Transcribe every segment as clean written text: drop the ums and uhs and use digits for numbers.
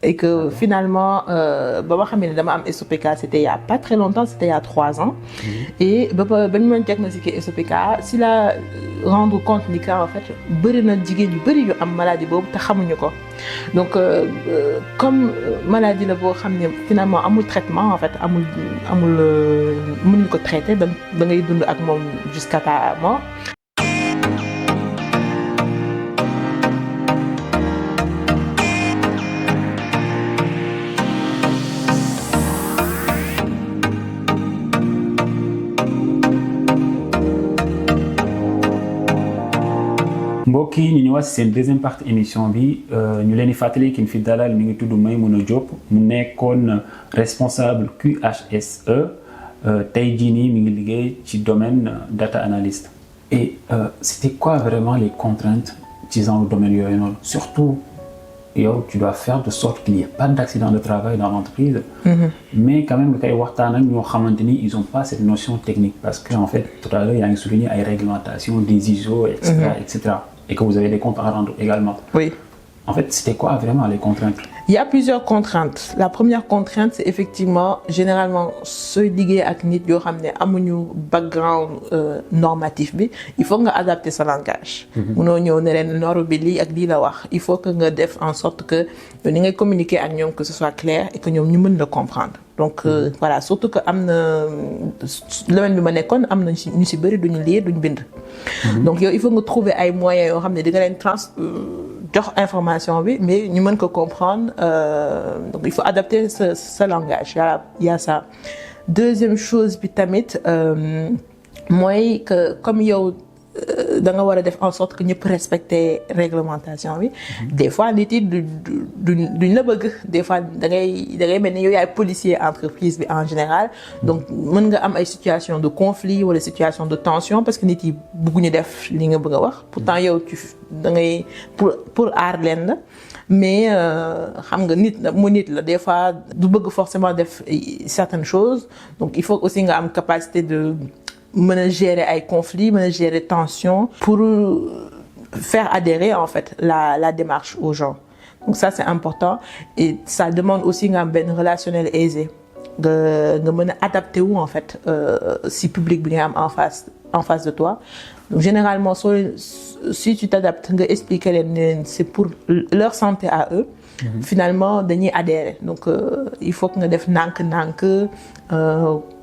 Et que finalement, ba ma xamee ne dama am SOPK, c'était il y a pas très longtemps, c'était il y a 3 ans. Et ba ñu ma diagnostiqué SOPK, si la rendre compte ni que en fait bëri na jigéen yu bëri yu am maladie boobu te xamuñu ko. Donc comme maladie la boo xam ne finalement amul traitement en fait amul mënuñu ko traiter da ngay dund ak moom jusqu'à ta mort. mbokk yi ñu ñëwaat si seen deuxième partie émission bi ñu leen di fàttali ki ñu fi dalal mi ngi tudd Maimouna Diop mu nekkoon responsable QHSE tey jii nii mi ngi liggéey ci domaine data analyst. Et c'était quoi vraiment les contraintes ci genre domaine yooyu noonu surtout yow tu dois faire de sorte qu'il n'y ait pas d'accident de travail dans l'entreprise. Mais quand même nga koy waxtaan ak ñoo xamante ni ils ont pas cette notion technique parce que en fait tout à l'heure yaa ngi souligné ay réglementations des ISO et cetera. Et que vous avez des comptes à rendre également. Oui. En fait, c'était quoi vraiment les contraintes? Il y a plusieurs contraintes. La première contrainte, c'est effectivement, généralement, sooy liggéey ak nit yoo xam ne amuñu background normatif bi, il faut nga adapter sa langage. Munoo ñëw ne leen norme bi lii ak lii la wax. Il faut que nga def en sorte que ni ngay communiquer ak ñoom que ce soit clair et que ñoom ñu mën la comprendre. Donc voilà, surtout que am na domaine bi ma nekkoon am na ñu si bëri duñu lire duñu bind. Donc yow il faut nga trouver ay moyens yoo xam ne di nga leen jox information bi mais ñu mën ko comprendre donc il faut adapter ce langage. Il y a ça. Deuxième chose bi tamit mooy que comme yow da nga war a def en sorte que ñëpp respecter réglementation bi. Des fois nit yi duñ la bëgg des fois da ngay mel ni yow yaay policier entreprise bi en général. Donc mën nga am ay situation de conflit wala situation de tension parce que nit yi bëgguñu def li nga bëgg a wax. Pourtant yow da ngay pour aar leen la mais xam nga nit la des fois du bëgg forcément def certaines choses donc il faut aussi nga am capacité de mën a gérer ay conflits mën a gérer tension pour faire adhérer en fait la démarche aux gens. Donc ça c'est important et ça demande aussi nga am benn relationnel aisé nga mën a adapté wu en fait si public bi nga am en face de toi. Donc généralement si tu t'adaptes nga expliquer leen c'est pour leur santé à eux. Finalement dañuy adhérer donc il faut que nga def ndànk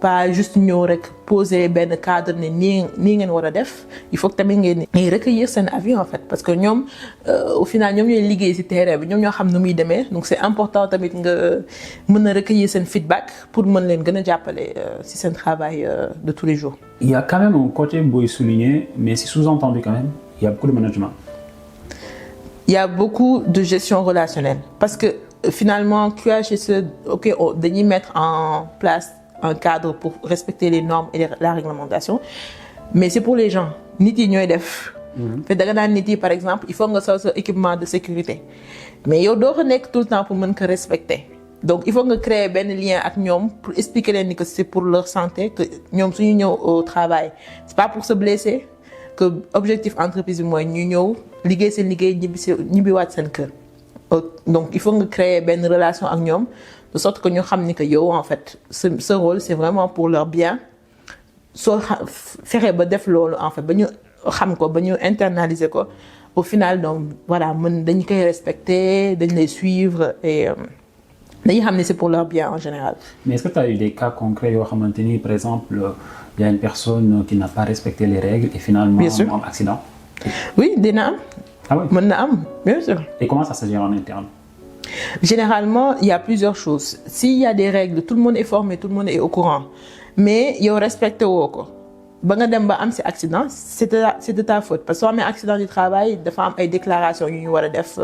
pas juste ñëw rek poser benn cadre ne nii ngeen war a def il faut que tamit ngeen recueillir seen avis en fait parce que ñoom au final ñoom ñooy liggéey ci terrain bi ñoom ñoo xam nu muy demee donc c'est important tamit nga mën a recueillir seen feedback pour mën leen gën a jàppale ci seen travail de tous les jours. Il y a quand même un côté booy souligner mais c'est sous-entendu quand même il y a beaucoup de management. Il y a beaucoup de gestion relationnelle parce que finalement QHSE dañuy mettre en place un cadre pour respecter les normes et la réglementation mais c'est pour les gens nit yi ñooy def. te da nga naan nit yi par exemple il faut nga sol sa équipement de sécurité mais yow doo ko nekk tout le temps pour mën ko respecter donc il faut nga créer benn lien ak ñoom pour expliquer leen ni que c'est pour leur santé que ñoom suñu ñëw au travail c'est pas pour se blesser. Que objectif entreprise bi mooy ñu ñëw liggéey seen liggéey ñibbiwaat seen kër donc il faut nga créer benn relation ak ñoom de sorte que ñu xam ni que yow en fait ce rôle c'est vraiment pour leur bien soo fexe ba def loolu en fait ba ñu xam ko ba ñu internaliser ko au final donc voilà dañu koy respecter dañ lay suivre et dañuy xam ni c'est pour leur bien en général. Mais est-ce que tu as eu des cas concrets yoo xamante ni par exemple il y a une personne qui n'a pas respecté les règles et finalement bien sûr. Un accident? Oui, dina am. Ah oui? Mën na am, bien sûr. Et comment ça se gère en interne? Généralement, il y a plusieurs choses. S'il y a des règles, tout le monde est formé, tout le monde est au courant. Mais yow respecté woo ko. Ba nga dem ba am ci accident, c'est de ta faute parce que soo amee accident du travail dafa am ay déclarations yu ñu war a def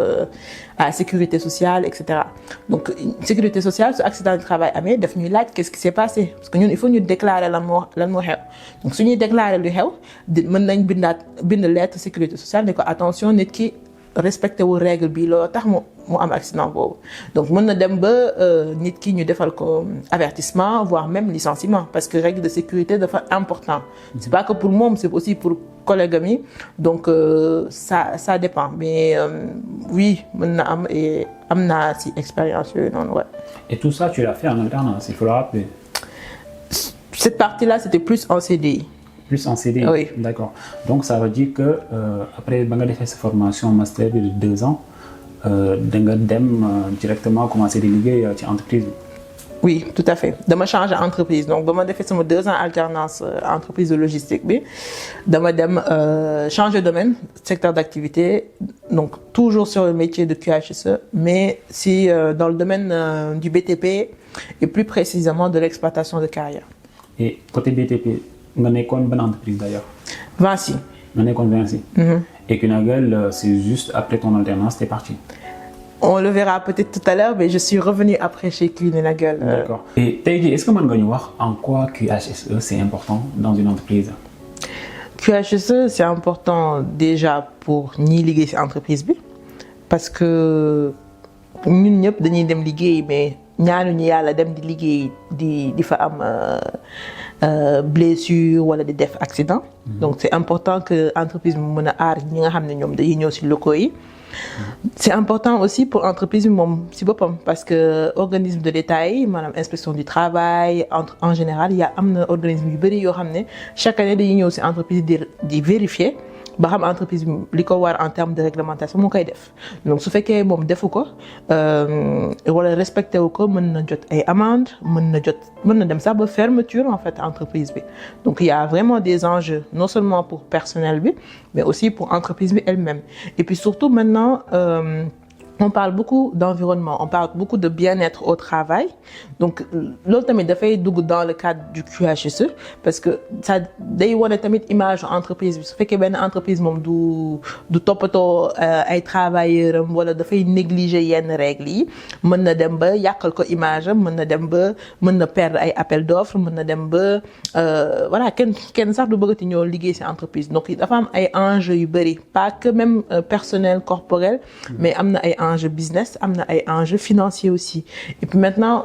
à sécurité sociale et cetera. Donc sécurité sociale su accident du travail amee daf ñuy laaj qu'est-ce qui s'est passé parce que ñun il faut ñu déclarer lan moo xew donc su ñuy déclarer lu xew mën nañ bind lettre sécurité sociale ne ko attention nit ki respecté wu règle bi loolu tax mu am accident boobu donc mën na dem ba nit ki ñu defal ko avertissement voire même licenciement parce que règle de sécurité dafa important c'est pas que pour moom c'est aussi pour collègue ami donc ça dépend mais oui mën na am et am naa ci expérience yooyu noonu ouais. Et tout ça tu l'as fait en alternance il faut le rappeler. Cette partie-là c'était plus en CDI. Plus en CDI. Oui. D'accord. Donc ça veut dire que après ba nga defee sa formation master de 2 ans da nga dem directement commencer di liggéey ci entreprise bi. Oui, tout à fait. Dama changer entreprise donc ba ma defee sama 2 ans alternance entreprise de logistique bi dama dem changer domaine secteur d'activité donc toujours sur le métier de QHSE mais si dans le domaine du BTP et plus précisément de l'exploitation de carrière. Et côté BTP nga nekkoon ban entreprise d'ailleurs. Vinci. Nga nekkoon Vinci. Et Kunagal c'est juste après ton alternance t'es parti. On le verra peut-être tout à l'heure mais je suis revenue après chez Kunagal. D'accord. Et tey jii est-ce que mën nga ñu wax en quoi QHSE c'est important dans une entreprise. QHSE c'est important déjà pour ñi liggéey ci entreprise bi parce que ñun ñëpp dañuy dem liggéey mais ñaanuñu yàlla dem di liggéey di fa am blessure wala di def accident. Donc c'est important que entreprise bi mën a aar ñi nga xam ne ñoom dañuy ñëw ci locaux yi. C'est important aussi pour entreprise bi moom ci boppam parce que organisme de l'État yi maanaam inspection du travail en général am na organisme yu bari yoo xam ne chaque année dañuy ñëw ci entreprise di vérifier ba xam entreprise bi li ko war en termes de réglementation moo koy def donc su fekkee moom defu ko wala respecté wu ko mën na jot ay amende mën na dem sax ba fermeture en fait entreprise bi donc il y a vraiment des enjeux non seulement pour personnel bi mais aussi pour entreprise bi elle-même et puis surtout maintenant on parle beaucoup d'environnement, on parle beaucoup de bien-être au travail. Donc, loolu tamit dafay dugg dans le cadre du QHSE parce que ça day wane tamit image entreprise bi su fekkee benn entreprise moom du toppatoo ay travailleurs am wala dafay négliger yenn règles yi mën na dem ba yàqal ko image am mën na perdre ay appel d'offres mën na dem ba voilà kenn sax du bëggati ñëw liggéey ci entreprise donc dafa am ay enjeux yu bari pas que même personnel corporel mais am na ay enjeux business am na ay enjeux financiers aussi et puis maintenant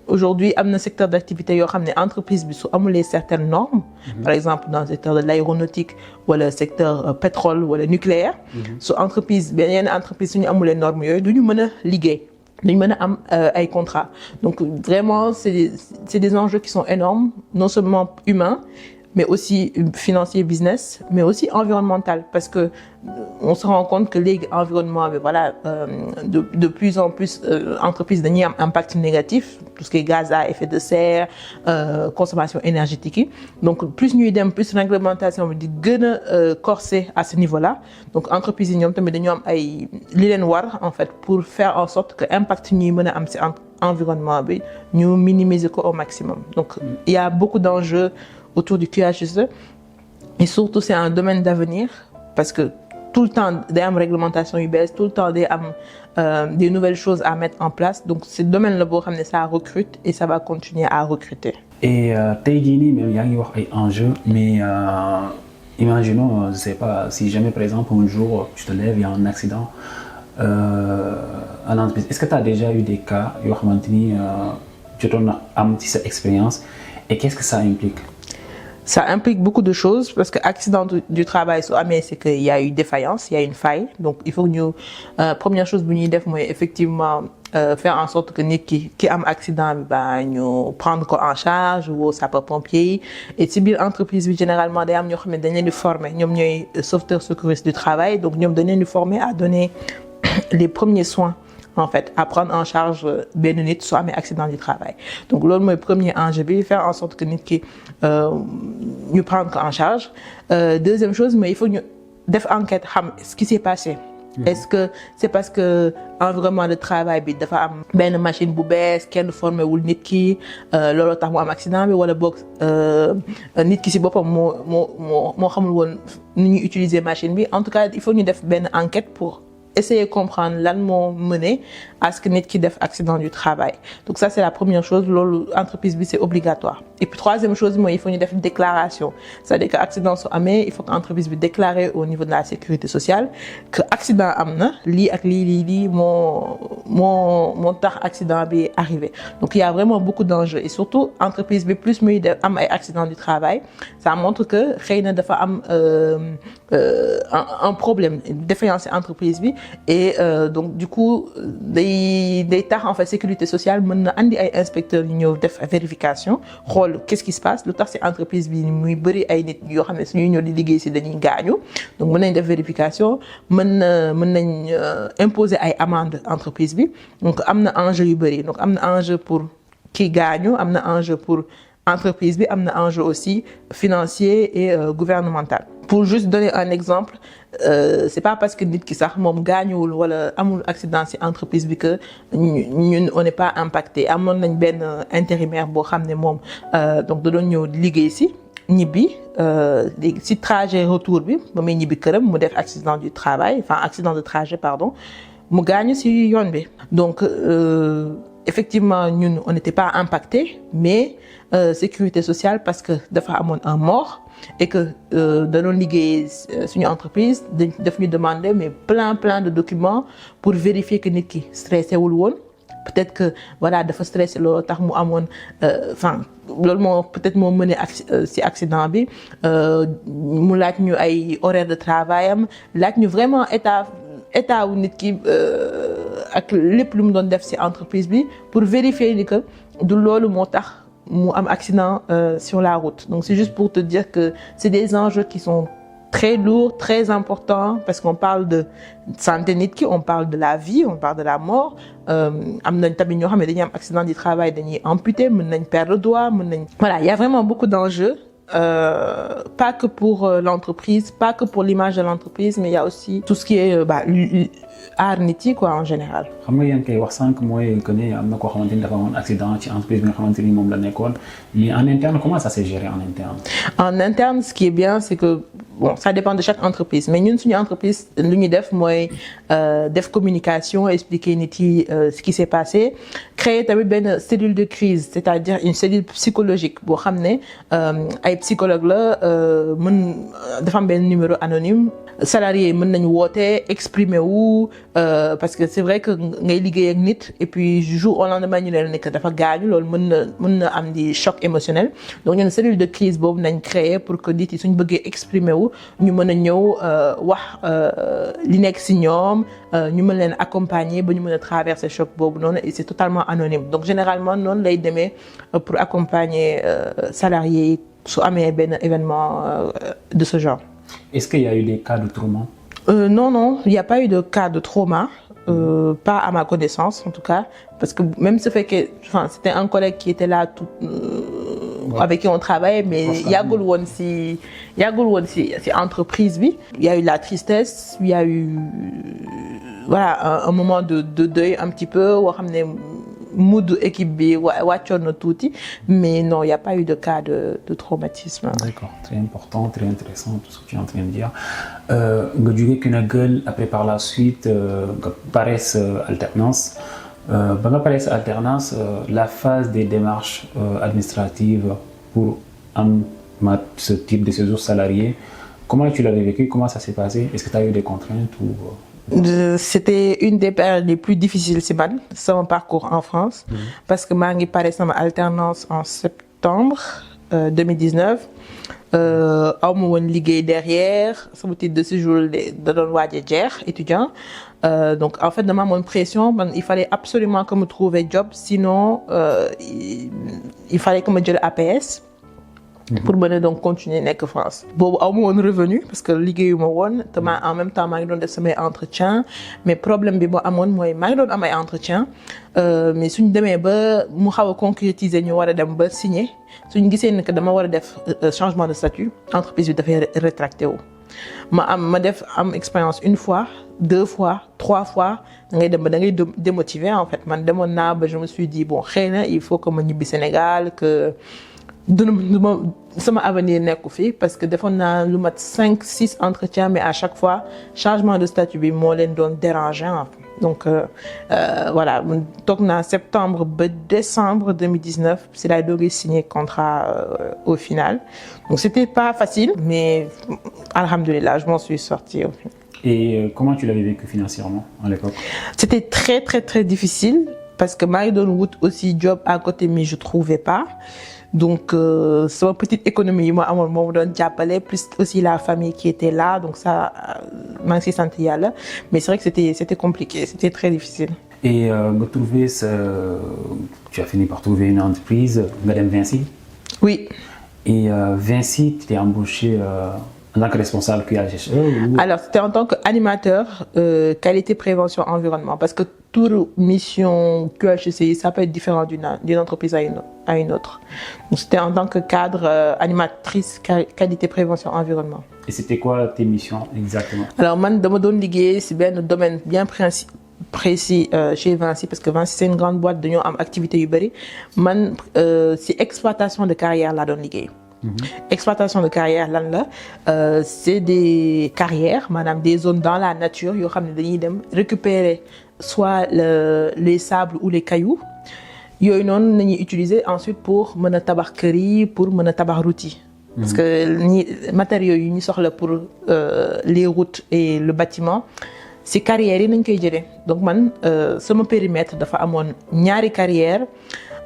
aujourd'hui am na secteur d'activité yoo xam ne entreprise bi su amulee certaines normes par exemple dans le secteur de l'aéronautique wala secteur pétrole wala nucléaire su entreprise yenn entreprise suñu amulee normes yooyu duñu mën a liggéey dañu mën a am ay contrats donc vraiment c'est des enjeux qui sont énormes non seulement humains mais aussi financier business mais aussi environnemental parce que on se rend compte que léegi environnement bi voilà de plus en plus entreprises dañuy am impact négatif tout ce qui est gaz à effet de serre consommation énergétique yi donc plus ñuy dem plus réglementation bi di gën a corsé à ce niveau-là donc entreprises yi ñoom tamit dañoo am ay li leen war en fait pour faire en sorte que impact ñuy mën a am ci environnement bi ñu minimiser ko au maximum donc il y a beaucoup d'enjeux autour du QHSE et surtout c'est un domaine d'avenir parce que tout le temps day am réglementation yu bees tout le temps day am des nouvelles choses à mettre en place donc ce domaine là boo xam ne ça recrute et ça va continuer à recruter. Et tey jii nii même yaa ngi wax ay enjeux mais imaginons je sais pas si jamais par exemple un jour tu te lèves il y a un accident à l'entreprise est-ce que tu as déjà eu des cas yoo xamante ni jotoon na am ci sa expérience et qu'est-ce que ça implique? Ça implique beaucoup de choses parce que accident du travail su amee c'est que il y a eu défaillance il y a une faille donc il faut que ñu première chose bu ñuy def mooy effectivement faire en sorte que nit ki am accident bi ba ñu prendre ko en charge woo sapeurs-pompiers yi et ci biir entreprise bi généralement day am ñoo xam ne dañ leen di former ñoom ñooy sauveteurs secouristes du travail donc ñoom dañ leen di former à donner les premiers soins en fait à prendre en charge benn nit soo amee accident du travail donc loolu mooy premier enjeu bi faire en sorte que nit ki ñu prendre ko en charge deuxième chose mais il faut ñu def enquête xam ce qui s'est passé est-ce que c'est parce que environnement de travail bi dafa am benn machine bu bees kenn formé wul nit ki looloo tax mu am accident bi wala boog nit ki ci boppam moo xamul woon nu ñuy utiliser machine bi en tout cas il faut ñu def benn enquête pour essayer de comprendre lan moo mené à ce que nit ki def accident du travail donc ça c'est la première chose loolu entreprise bi c'est obligatoire Et puis troisième chose mooy il faut ñu def déclaration c'est-à-dire que accident su amee il faut que entreprise bi déclarer au niveau de la sécurité sociale que accident am na lii ak lii moo tax accident bi arrivé. Donc il y a vraiment beaucoup d'enjeux et surtout entreprise bi plus muy def am ay accident du travail ça montre que xëy na dafa am un problème défaillance entreprise bi et donc du coup day tax en fait sécurité sociale mën na andi ay inspecteurs yu ñëw def vérification xool qu'est-ce qui se passe lu tax ci entreprise bi muy bëri ay nit yoo xam ne suñuy ñëw di liggéey ci dañuy gaañu donc mën nañ def vérification mën nañ imposer ay amende entreprise bi donc am na enjeu yu bëri donc am na enjeu pour kii gaañu am na enjeu pour entreprise bi am na enjeu aussi financier et gouvernemental. Pour juste donner un exemple c'est pas parce que nit ki sax moom gaañuwul wala amul accident ci entreprise bi que ñun on n'est pas impacté amoon nañ benn intérimaire boo xam ne moom donc da doon ñëw liggéey ci ñibbi ci trajet retour bi ba muy ñibbi këram mu def accident du travail enfin accident de trajet pardon mu gaañu ci yoon bi donc effectivement ñun on n'était pas impacté mais sécurité sociale parce que dafa amoon un mort et que dañoo liggéey suñu entreprise daf ñu demander mais plein de documents pour vérifier que nit ki stressé wul woon peut-être que voilà dafa stressé loolu tax mu amoon enfin loolu moo peut-être moo mené ci accident bi mu laaj ñu ay horaires de travail am laaj ñu vraiment état wu nit ki ak lépp lu mu doon def ci entreprise bi pour vérifier ni que du loolu moo tax mu am accident sur la route. Donc c'est juste pour te dire que c'est des enjeux qui sont très lourds, très importants parce qu'on parle de santé nit ki, on parle de la vie, on parle de la mort. Am nañ tamit ñoo xam ne dañuy am accident du travail dañuy amputé, mën nañ perdre doigt, mën nañ. Voilà, il y a vraiment beaucoup d'enjeux. Pas que pour l'entreprise, pas que pour l'image de l'entreprise, mais il y a aussi tout ce qui est art nit yi quoi en général. xam nga yaa ngi koy wax sànq mooy que ne am na koo xamante ni dafa amoon accident ci entreprise bi nga xamante ni moom la nekkoon mais en interne comment ça s'est géré en interne. En interne ce qui est bien c'est que bon ça dépend de chaque entreprise mais ñun suñu entreprise lu ñu def mooy def communication expliquer nit yi ce qui s'est passé créer tamit benn cellule de crise c'est-à-dire une cellule psychologique boo xam ne ay psychologue la mën dafa am benn numéro anonyme salarié mën nañu woote exprimer wu parce que c'est vrai que ngay liggéey ak nit et puis jour au lendemain ñu leen nekk dafa gaañu loolu mën na am di choc émotionnel donc ñun cellule de crise boobu nañ créer pour que nit yi suñ bëggee exprimer wu ñu mën a ñëw wax li nekk ci ñoom ñu mën leen accompagner ba ñu mën a traverser choc boobu noonu et c'est totalement anonyme donc généralement noonu lay demee pour accompagner salariés yi su amee benn événement de ce genre. Est-ce qu'il y a eu des cas de trauma? Non, il n'y a pas eu de cas de trauma, pas à ma connaissance en tout cas, parce que même ce fait que, enfin, c'était un collègue qui était là, avec qui on travaillait, mais yagul woon si entreprise bi. Il y a eu la tristesse, il y a eu voilà un moment de deuil un petit peu, woo xam ne mood équipe bi wàccoon na tuuti mais non il y a pas eu de cas de traumatisme. D'accord, très important, très intéressant tout ce que tu es en train de dire. nga jógee Kinaguel après par la suite nga pare sa alternance ba nga pare sa alternance la phase des démarches administratives pour am ce type de séjour salarié comment tu l'avais vécu, comment ça s'est passé, est-ce que tu as eu des contraintes ou c'était une des périodes les plus difficiles ci man sama parcours en France parce que maa ngi pare sama alternance en septembre 2019 aw ma woon liggéey derrière sama titre de séjour da doon waaj a jeex étudiant donc en fait dama amoon pression man il fallait absolument que ma trouve job sinon il fallait que ma jël APS pour mën a donc continuer nekk France boobu aw ma woon revenu parce que liggéeyuma woon te en même temps maa ngi doon def samay entretien mais problème bi moo amoon mooy maa ngi doon am ay entretien mais suñ demee ba mu xaw a concrétiser ñu war a dem ba signer suñ gisee ne que dama war a def changement de statut entreprise bi dafay rétracté wu ma def am expérience une fois 2 fois 3 fois da ngay dem ba da ngay démotiver en fait man demoon naa ba je me suis dit bon xëy na il faut que ma ñibbi Sénégal que duma sama avenir nekku fi parce que defoon naa lu mat 5-6 entretiens mais à chaque fois changement de statut bi moo leen doon déranger Donc voilà, donc en septembre décembre 2019 c'est là que j'ai signé contrat au final. Donc c'était pas facile, mais alhamdoulilah, je m'en suis sortie au final. Et comment tu l'avais vécu financièrement à l'époque? C'était très très très difficile parce que maa ngi doon wut aussi job à côté mais je trouvais pas. Donc sama petite économie yi ma amoon moo doon jàppale, plus aussi la famille qui était là, donc ça maa ngi siy sant Yàlla. Mais c'est vrai que c'était compliqué, c'était très difficile. Et nga trouvé tu as fini par trouver une entreprise, nga dem Vinci. Oui. Et Vinci, tu t'es embauché en tant que responsable QHSE ou... Alors, c'était en tant qu'animateur qualité, prévention, environnement. Parce que toute mission QHSE, ça peut être différent d'une entreprise à une autre. Donc, c'était en tant que cadre animatrice qualité, prévention, environnement. Et c'était quoi tes missions exactement? Alors, man, dama doon liggéey ci benn domaine bien précis chez Vinci, parce que Vinci c'est une grande boîte, dañoo am activité yu bari. Man ci exploitation de carrière laa doon liggéey. Exploitation de carrière lan la c'est des carrières, maanaam des zones dans la nature yoo xam ne dañuy dem récupérer soit les sables ou les cailloux yooyu noonu nañuy utiliser ensuite pour mën a tabax kër yi, pour mën a tabax routes yi. Parce que matériaux yi ñu soxla pour les routes et le bâtiment ci carrières yi nañ koy jëlee. Donc man sama périmètre dafa amoon ñaari carrières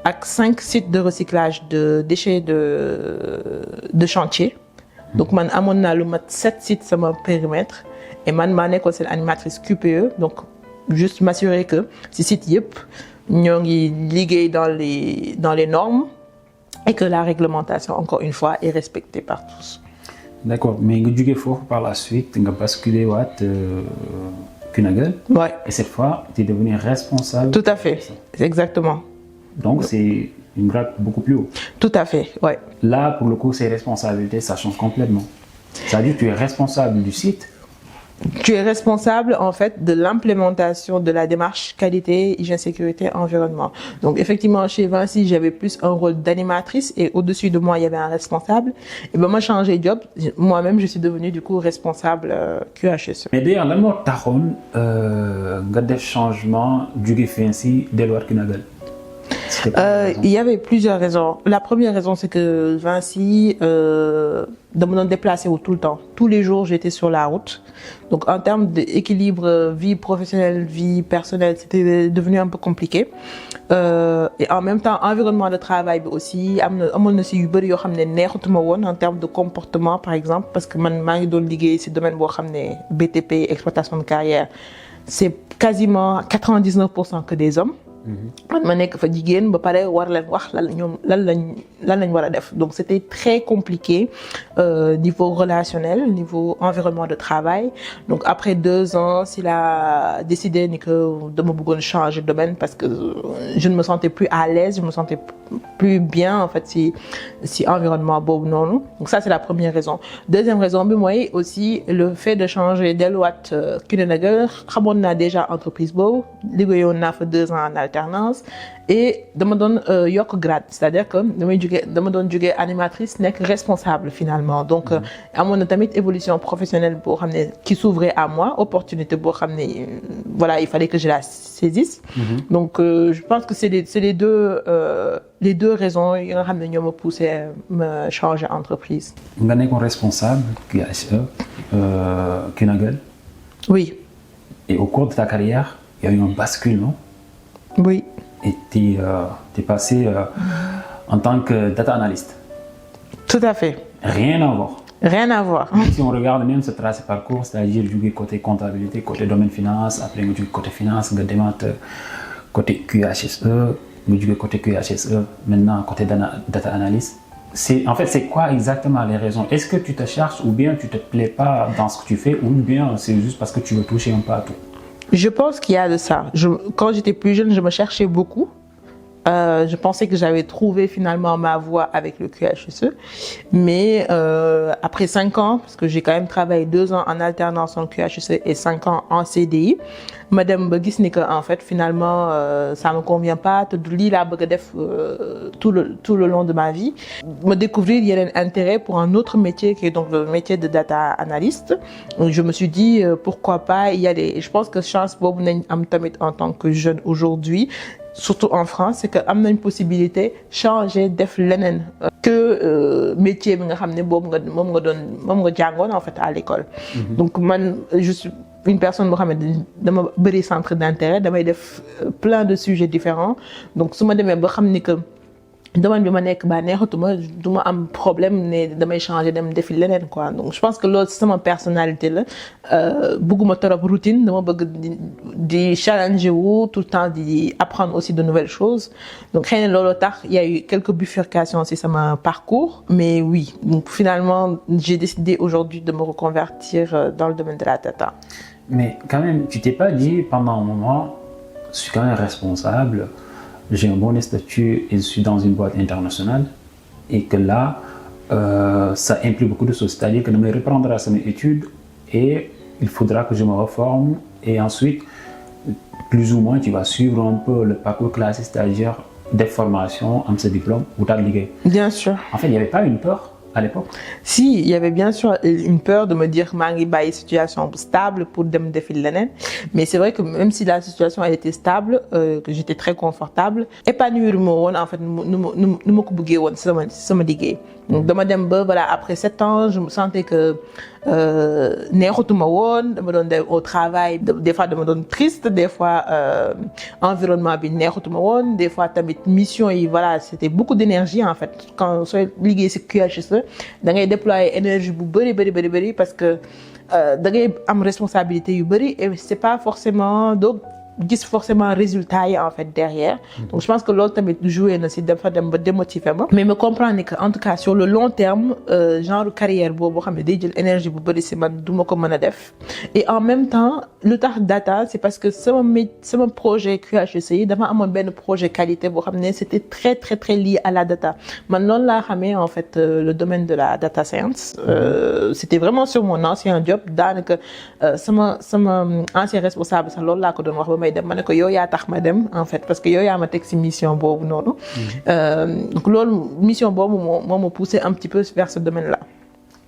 ak 5 sites de recyclage de déchets de chantier. Donc man amoon naa lu mat 7 sites sama périmètre et man maa nekkoon seen animatrice QPE, donc juste m'assurer que ces sites yëpp ñoo ngi liggéey dans les normes et que la réglementation, encore une fois, est respectée par tous. D'accord, mais nga jógee foofu par la suite nga basculé waat Kunagal. Ouais. Et cette fois, tu es devenu responsable. Tout à fait, exactement. Donc c'est une grade beaucoup plus haut. Tout à fait, ouais. Là, pour le coup, ces responsabilités, ça change complètement. C'est-à-dire que tu es responsable du site. Tu es responsable en fait de l'implémentation de la démarche qualité, hygiène, sécurité, environnement. Donc effectivement chez Vinci j'avais plus un rôle d'animatrice et au-dessus de moi il y avait un responsable. Et ben moi j'ai changé de job, moi-même je suis devenue du coup responsable QHSE. Mais d'ailleurs lan moo taxoon nga def changement jóge Vinci delluwaat Kunagal? Il y avait plusieurs raisons. La première raison, c'est que Vinci, dama doon déplacé wu tout le temps. Tous les jours, j'étais sur la route. Donc, en termes d'équilibre vie professionnelle, vie personnelle, c'était devenu un peu compliqué. Et en même temps, environnement de travail aussi, amoon na si yu bëri yoo xam ne neexutuma woon en termes de comportement, par exemple, parce que man maa ngi doon liggéey si domaine boo xam ne BTP, exploitation de carrière, c'est quasiment 99% que des hommes. man ma nekk fa jigéen ba pare war leen wax lan lañ war a def. Donc c'était très compliqué niveau relationnel, niveau environnement de travail. Donc après 2 ans s'il a décidé ni que dama bëggoon changer de domaine parce que je ne me sentais plus à l'aise, je me sentais plus bien en fait si environnement boobu noonu. Donc ça c'est la première raison. Deuxième raison bi mooy aussi le fait de changer delluwaat Kunagal. Xamoon naa déjà entreprise boobu, liggéeyoon naa fa 2 ans en alternance et dama doon yokk grade, c'est-à-dire que dama doon jógee animatrice nekk responsable finalement. Donc amoon na tamit évolution professionnelle boo xam ne qui s'ouvrait à moi, opportunité boo xam ne voilà il fallait que je la saisisse. Donc je pense que c'est les deux raisons yi nga xam ne ñoo ma poussé me changer entreprise. nga nekkoon responsable QHSE Kunagal. Oui. Et au cours de ta carrière, il y a eu un basculement. Oui. Et tu es passé en tant que data analyst. Tout à fait. Rien à voir. Rien à voir. Si on regarde même ce tracé parcours, c'est-à-dire du côté comptabilité, côté domaine finance, après du côté finance, nga demaat côté QHSE, du côté QHSE, maintenant côté data analyst. C'est quoi exactement les raisons? Est-ce que tu te cherches ou bien tu te plais pas dans ce que tu fais ou bien c'est juste parce que tu veux toucher un peu à tout? Je pense qu'il y a de ça. Quand j'étais plus jeune, je me cherchais beaucoup. Je pensais que j'avais trouvé finalement ma voie avec le QHSE. Mais après 5 ans, parce que j'ai quand même travaillé 2 ans en alternance en QHSE et 5 ans en CDI, ma dem ba gis ni que en fait finalement ça me convient pas te lii laa bëgg a def tout le long de ma vie me découvrir yeneen intérêt pour un autre métier qui est donc le métier de data analyst. Donc je me suis dit pourquoi pas y aller. Et je pense que chance boobu nañ am tamit en tant que jeune aujourd'hui, surtout en France, c'est que am nañ possibilité changer def leneen que métier bi nga xam ne boobu moom nga jàngoon en fait à l'école. Donc man je suis une personne boo xam ne dama bëri centre d'intérêt, damay def plein de sujets différents. Donc su ma demee ba xam ni que domaine bi ma nekk ba neexatuma du ma am problème ne damay changer dem defi leneen quoi. Donc je pense que loolu sama personnalité la bëgguma trop routine, dama bëgg di challenger wu tout le temps, di apprendre aussi de nouvelles choses. Donc xëy na loolu tax il y a eu quelques bifurcations ci sama parcours, mais oui, donc finalement j'ai décidé aujourd'hui de me reconvertir dans le domaine de la data. Mais quand même, tu t'es pas dit pendant un moment, je suis quand même responsable, j'ai un bon statut et je suis dans une boîte internationale, et que là, ça implique beaucoup de choses. C'est-à-dire que je me reprendrai à mes études et il faudra que je me reforme, et ensuite, plus ou moins, tu vas suivre un peu le parcours classique, c'est-à-dire des formations, am sa diplôme ou ta ligue. Bien sûr. En fait, il n'y avait pas une peur à l'époque? Si, il y avait bien sûr une peur de me dire maa ngi bàyyi situation stable pour dem defi leneen, mais c'est vrai que même si la situation elle était stable, que j'étais très confortable, épanouir ma woon en fait nu ma ko bëggee woon sama liggéey. Donc dama dem ba voilà, après 7 ans je me sentais que neexatuma woon, dama doon dem au travail des fois dama doon triste, des fois environnement bi neexatuma woon, des fois tamit mission yi voilà, c'était beaucoup d'énergie en fait. Quand sooy liggéey ci QHSE da ngay déployer énergie bu bëri parce que da ngay am responsabilité yu bëri et c'est pas forcément donc gis forcément résultat yi en fait derrière. Donc je pense que loolu tamit joué na ci dafa dem ba démotiver ma, mais me comprendre que en tout cas sur le long terme genre carrière boobu xam ne day jël énergie bu bëri ci man du ma ko mën a def. Et en même temps lu tax data c'est parce que sama projet QHSE yi dama amoon benn projet qualité boo xam ne c'était très lié à la data. Man noonu laa xamee en fait le domaine de la data science. C'était vraiment sur mon ancien job, daanaka sama ancien responsable sax loolu laa ko doon wax may dem ma ne ko yow yaa tax ma dem en fait parce que yow yaa ma teg ci mission boobu noonu. Donc loolu mission boobu moo ma poussé un petit peu vers ce domaine-là.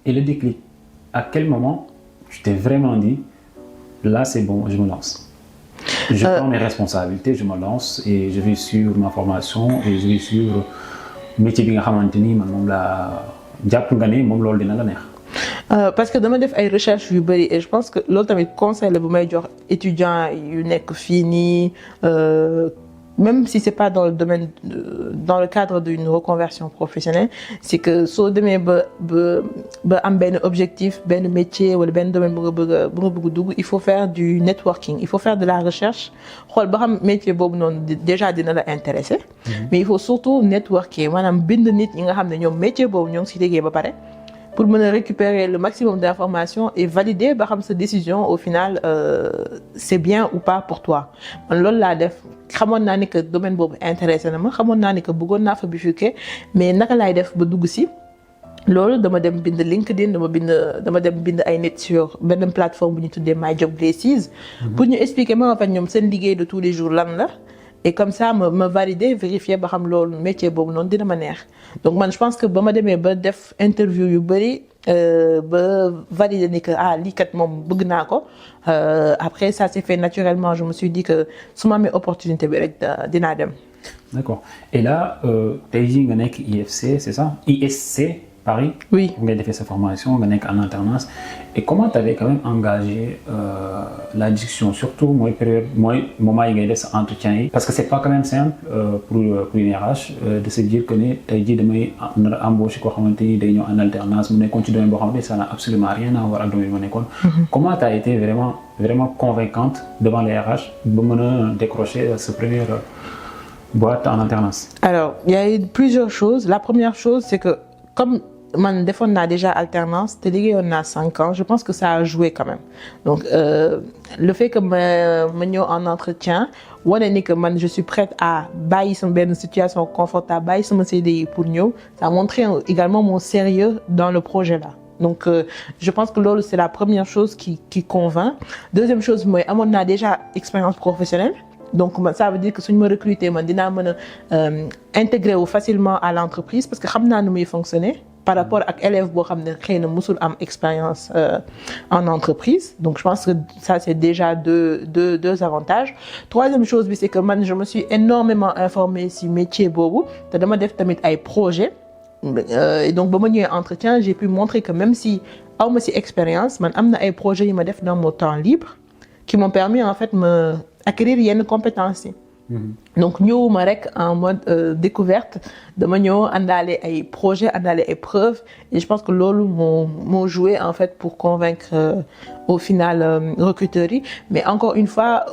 Et le déclic, à quel moment tu t'es vraiment dit là c'est bon, je me lance, je prends mes responsabilités, je me lance et je vais suivre ma formation et je vais suivre métier bi nga xamante ni man moom laa jàpp nga ne moom loolu dina la neex? Parce que dama def ay recherches yu bëri et je pense que loolu tamit conseil la bu may jox étudiants yu nekk fii nii, même si c'est pas dans le domaine dans le cadre d'une reconversion professionnelle, c'est que soo demee ba am benn objectif, benn métier wala benn domaine bu nga bëgg dugg, il faut faire du networking, il faut faire de la recherche, xool ba xam métier boobu noonu déjà dina la intéresser. Mais il faut surtout networker, maanaam bind nit ñi nga xam ne ñoom métier boobu ñoo ngi ci liggéey ba pare, pour mën a récupérer le maximum d'informations et valider ba xam sa décision au final c'est bien ou pas pour toi. Man loolu laa def, xamoon naa ni que domaine boobu intéressé na ma, xamoon naa ni que bëggoon naa fa bifurquer, mais naka laay def ba dugg ci loolu dama dem bind LinkedIn, dama dem bind ay nit sur benn plateforme bu ñu tuddee My Job Places pour ñu expliquer ma en fait ñoom seen liggéey de tous les jours lan la. Et comme ça me valider, vérifier ba xam loolu métier boobu noonu dina ma neex. Donc man je pense que ba ma demee ba def interview yu bëri ba valider ni que lii kat moom bëgg naa ko, après ça s'est fait naturellement. Je me suis dit que su ma amee opportunité bi rek dinaa dem. D'accord. Et là tey jii nga nekk IFC, c'est ça? ISC Paris? Oui. Nga defee sa formation, nga nekk en alternance. Et comment tu avais quand même engagé la discussion, surtout mooy moment yi ngay def sa entretien yi, parce que c'est pas quand même simple pour une RH de se dire que ne tey jii damay embaucher koo xamante ni day ñëw en alternance mu nekkoon ci domaine boo xamante ni ça n'a absolument rien à voir ak domaine bi ma nekkoon. Comment tu as été vraiment convaincante devant les RH ba mën a décrocher ce premier boîte en alternance? Alors il y a eu plusieurs choses. La première chose c'est que comme man defoon naa déjà alternance te liggéeyoon naa 5 ans, je pense que ça a joué quand même. Donc le fait que ma ñëw en entretien wane ni que man je suis prête à bàyyi sama benn situation confortable, bàyyi sama CDI pour ñëw, ça a montré également mon sérieux dans le projet là. Donc, je pense que loolu c'est la première chose qui convainc. Deuxième chose, moi, amoon naa déjà expérience professionnelle. Donc, ça veut dire que si je me recrute, je peux intégrer facilement à l'entreprise parce que je sais comment il fonctionne par rapport à l'élève qui n'a pas expérience en entreprise. Donc, je pense que ça, c'est déjà deux avantages. Troisième chose, c'est que je me suis énormément informée sur le métier bobu. Je me fait des projets. Et donc, dans mon entretien, j'ai pu montrer que même si j'ai une expérience, j'ai des projets qui fait dans mon temps libre qui m'ont permis en fait de acquérir une compétence. Donc nous rek en mode découverte dama ñëw àndaale ay projets àndaale ay preuves et je pense que loolu moo joué en fait pour convaincre au final recruteurs yi. Mais encore une fois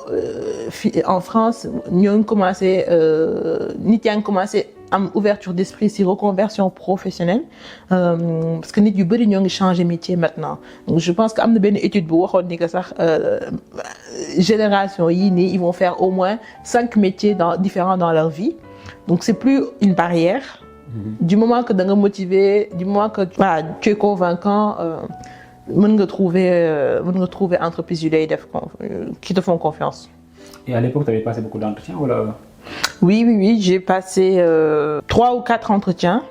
en France ñoo ngi commencé nit yaa ngi commencé am ouverture d'esprit sur reconversion professionnelle parce que nit yu bari ñoo ngi changer métier maintenant. Donc je pense que am na benn étude bu waxoon ni que sax génération yi nii ils vont faire au moins 5 métiers différents dans leur vie. Donc c'est plus une barrière. Du moment que da nga motivé, du moment que voilà, tu es convaincant, mën nga trouver entreprises yu lay def qui te font confiance. Et à l'époque, tu avais passé beaucoup d'entretiens ou là? Oui, j'ai passé 3 ou 4 entretiens.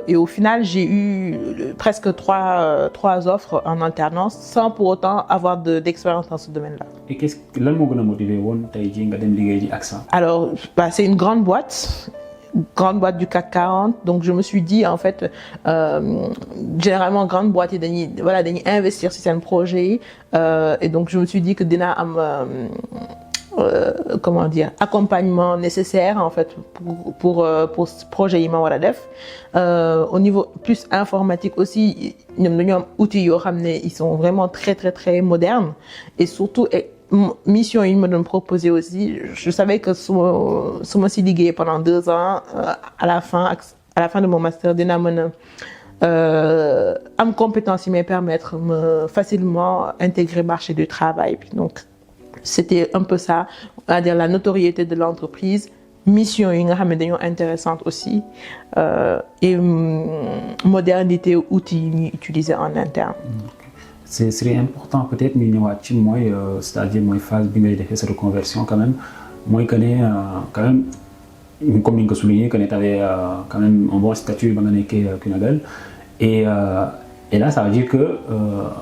Et au final, j'ai eu presque 3 offres en alternance sans pour autant avoir d'expérience dans ce domaine-là. Et qu'est-ce que l'un m'a motivé nga dem liggéey ji AXA? Alors, c'est une grande boîte du CAC 40. Donc, je me suis dit, en fait, généralement, grande boîte, dañuy investir sur un projet. Et donc, je me suis dit que dina am comment dire, accompagnement nécessaire en fait pour ce projet yi ma war a def. Au niveau plus informatique aussi, ñoom dañoo am outils yoo xam ne ils sont vraiment très très très modernes et surtout mission yi ñu ma doon proposer aussi. Je savais que su ma si liggéeyee pendant 2 ans à la fin de mon master dina mën a am compétence yi may permettre me facilement intégrer marché du travail. Donc c'était un peu ça, on va dire la notoriété de l'entreprise, mission yi nga xam ne dañoo intéressante aussi et modernité outils yi ñuy utiliser en interne. C'est serait important peut-être ñu ñëwaat ci mooy c'est-à-dire mooy phase bi ngay defee sa reconversion quand même mooy que ne quand même comme ni nga ko souligné que ne tu avais quand même un bon statut ba nga nekkee Kunagal et là ça veut dire que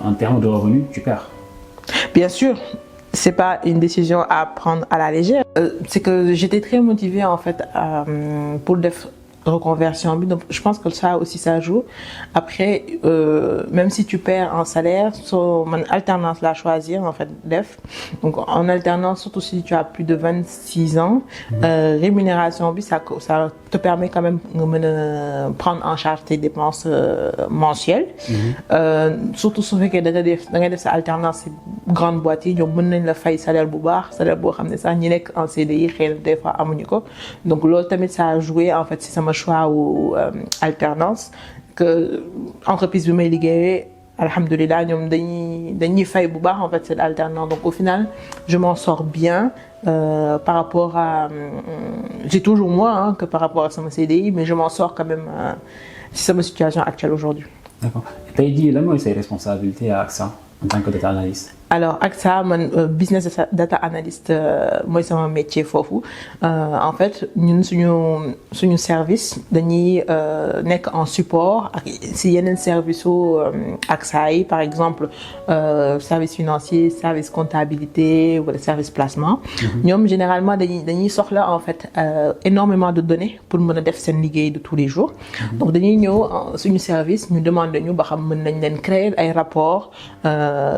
en termes de revenus tu perds. Bien sûr. C'est pas une décision à prendre à la légère. C'est que j'étais très motivée en fait pour le reconversion. Donc je pense que ça aussi ça joue. Après, même si tu perds en salaire, son alternance la choisir en fait def. Donc en alternance, surtout si tu as plus de 26 ans, rémunération ça te permet quand même de prendre en charge tes dépenses mensuelles. Surtout su fekkee da nga def sa alternance grande boîte yi ñoom mën nañ la fay salaire bu baax, salaire boo xam ne sax ñi nekk en CDI xëy na des fois amuñu ko. Donc loolu tamit ça a joué en fait si sama choix ou alternance que entreprise bi may liggéeyee alhamdoulillah ñoom dañuy fay bu baax en fait c'est alternance. Donc au final je m'en sors bien par rapport à j'ai toujours moins que par rapport à sama CDI, mais je m'en sors quand même c'est ma situation actuelle aujourd'hui. D'accord. Tey jii lan mooy say responsabilités à AXA en tant que data analyst? Alors AXA man business data analyst mooy sama métier foofu. En fait ñun suñu service dañuy nekk en support ak si yeneen service u AXA yi, par exemple service financier, service comptabilité wala service placement. ñoom généralement dañuy soxla en fait énormément de données pour mën a def seen liggéey de tous les jours. Donc dañuy ñëw suñu service ñu demande ñu ba xam mën nañ leen créer ay rapports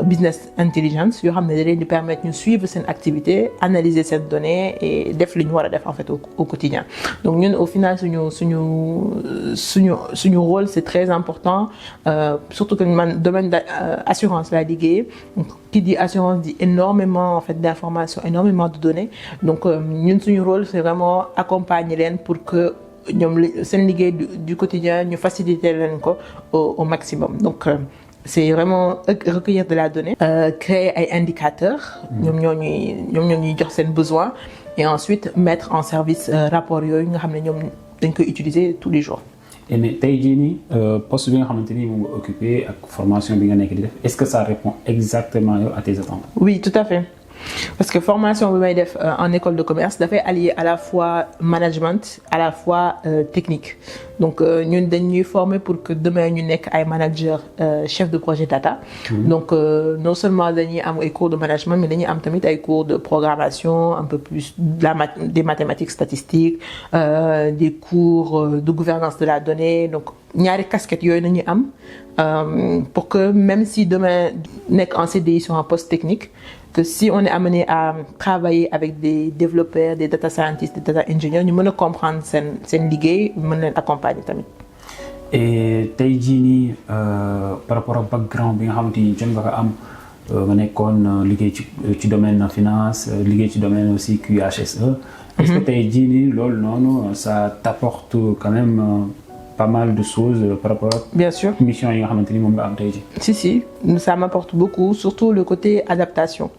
business intelligence yoo xam ne da leen di permettre ñu suivre seen activité, analyser cette donnée et def li ñu war a def en fait au quotidien. Donc ñun au final suñu rôle c'est très important, surtout que man domaine d'assurance la liggéey. Donc qui dit assurance dit énormément en fait d'informations, énormément de données. Donc ñun suñu rôle c'est vraiment accompagner leen pour que ñoom seen liggéey du quotidien ñu faciliter leen ko au maximum. Donc c'est vraiment recueillir de la donnée, créer ay indicateurs, ñoom ñoo ñuy jox seen besoin, et ensuite mettre en service rapport yooyu nga xam ne ñoom dañ koy utiliser tous les jours. et mais tey jii nii poste bi nga xamante ni moom nga occupé ak formation bi nga nekk di def est-ce que ça répond exactement yow à tes attentes? Oui, tout à fait. Parce que formation bi may def en école de commerce dafay allier à la fois management à la fois technique donc ñun dañuy former pour que demain ñu nekk ay manager chef de projet data. Donc non seulement dañuy am ay cours de management mais dañuy am tamit ay cours de programmation un peu plus des mathématiques statistiques des cours de gouvernance de la donnée donc ñaari casquettes yooyu nañu am pour que même si demain nekk en CDI sur un poste technique que si on est amené à travailler avec des développeurs, des data scientists, des data engineers, ñu mën a comprendre seen liggéey mën leen accompagner tamit. Et tey jii nii par rapport ak background bi nga xamante ni jot nga ko am nga nekkoon liggéey ci domaine finance liggéey ci domaine aussi QHSE. Est-ce que tey jii nii loolu noonu ça t'apporte quand même pas mal de choses par rapport ak bien sûr mission yi nga xamante ni moom nga am tey jii. Si ça m'apporte beaucoup surtout le côté adaptation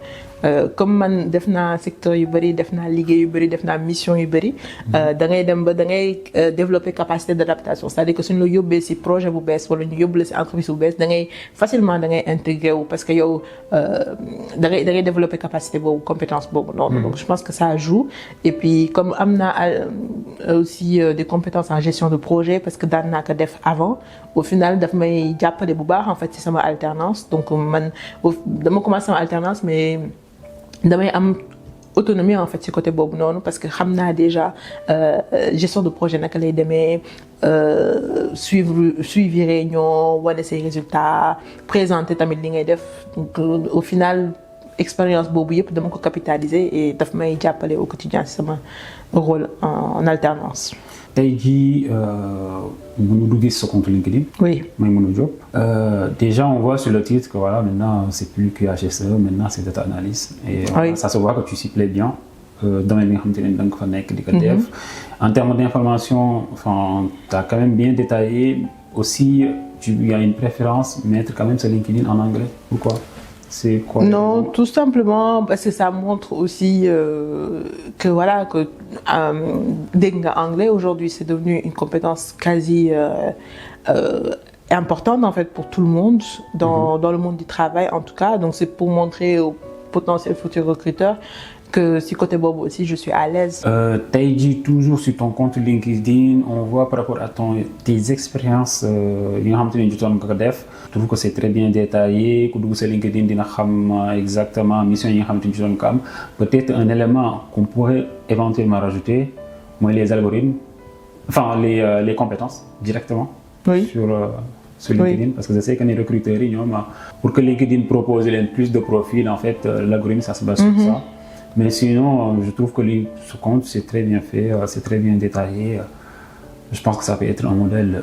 comme man def naa secteur yu bëri def naa liggéey yu bëri def naa mission yu bëri da ngay dem ba da ngay développer capacité d'adaptation c'est-à-dire que suñu la yóbbee si projet bu bees wala ñu yóbbu la si entreprise bu bees da ngay facilement da ngay intégré wu parce que yow da ngay développer capacité boobu compétence boobu noonu donc je pense que ça joue et puis comme am naa aussi des compétences en gestion de projet parce que daan naa ko def avant au final daf may jàppale bu baax en fait ci sama alternance donc man dama commencé sama alternance mais damay am autonomie en fait ci côté boobu noonu parce que xam naa déjà gestion de projet naka lay demee suivi réunion wane say résultats présenter tamit li ngay def donc au final expérience boobu yëpp dama ko capitaliser et daf may jàppale au quotidien ci sama rôle en alternance. tey jii mënu du gis sa compte LinkedIn. Oui. Maïmouna Diop. Déjà on voit sur le titre que voilà maintenant c'est plus QHSE maintenant c'est data analyst et oui. Ça se voit que tu s'y plais bien domaine bi nga xamante ne da nga fa nekk di ko def. En termes d'information enfin t'as quand même bien détaillé aussi il y a une préférence mettre quand même sa LinkedIn en anglais pourquoi? C'est quoi? Non, tout simplement parce que ça montre aussi que voilà que dégg nga anglais aujourd'hui c'est devenu une compétence quasi importante en fait pour tout le monde dans le monde du travail en tout cas donc c'est pour montrer aux potentiels futurs recruteurs que si côté boobu aussi je suis à l'aise. Tey jii toujours sur ton compte LinkedIn on voit par rapport à tes expériences yi nga xamante ne jotoon nga ko def. Je trouve que c'est très bien détaillé ku dugg sa LinkedIn dina xam exactement mission yi nga xamante ne jotoon ko am peut-être un élément qu'on pourrait éventuellement rajouter mooy les algorithmes enfin les compétences directement. Oui. Sur LinkedIn parce que je sais que les recruteurs yi ñoom pour que LinkedIn propose leen plus de profils en fait l'algorithme ça se base sur ça. Mais sinon, je trouve que ce compte, c'est très bien fait, c'est très bien détaillé. Je pense que ça peut être un modèle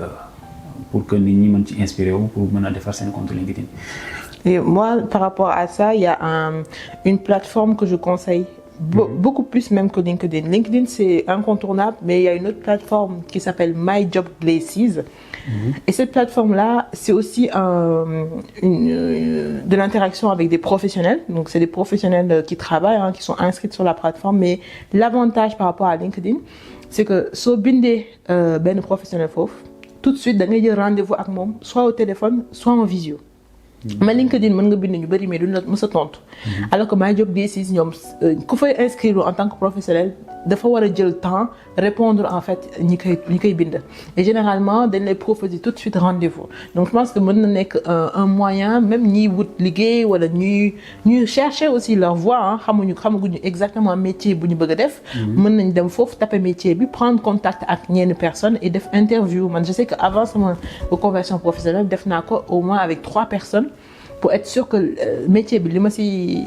pour que les gens soient inspirés pour faire un compte LinkedIn. Et moi, par rapport à ça, il y a une plateforme que je conseille, beaucoup plus même que LinkedIn. LinkedIn, c'est incontournable, mais il y a une autre plateforme qui s'appelle My Job Places. Et cette plateforme-là, c'est aussi de l'interaction avec des professionnels. Donc, c'est des professionnels qui travaillent, qui sont inscrits sur la plateforme. Mais l'avantage par rapport à LinkedIn, c'est que soo bindee benn professionnel foofu, tout de suite da ngay jël rendez-vous ak moom, soit au téléphone, soit en visio. mais LinkedIn mën nga bind ñu bëri mais duñ la mës a tontu. alors que My Job Places ñoom ku fay inscrire en tant que professionnel dafa war a jël temps répondre en fait ñi koy bind. et généralement dañ lay proposer tout de suite rendez-vous donc je pense que mën na nekk un moyen même ñiy wut liggéey wala ñuy chercher aussi leur voie xamaguñu exactement métier bu ñu bëgg a def. mën nañ dem foofu taper métier bi prendre contact ak ñenn personnes et def interview man je sais que avant sama reconversion professionnelle def naa ko au moins avec 3 personnes. Pour être sûr que métier bi li ma si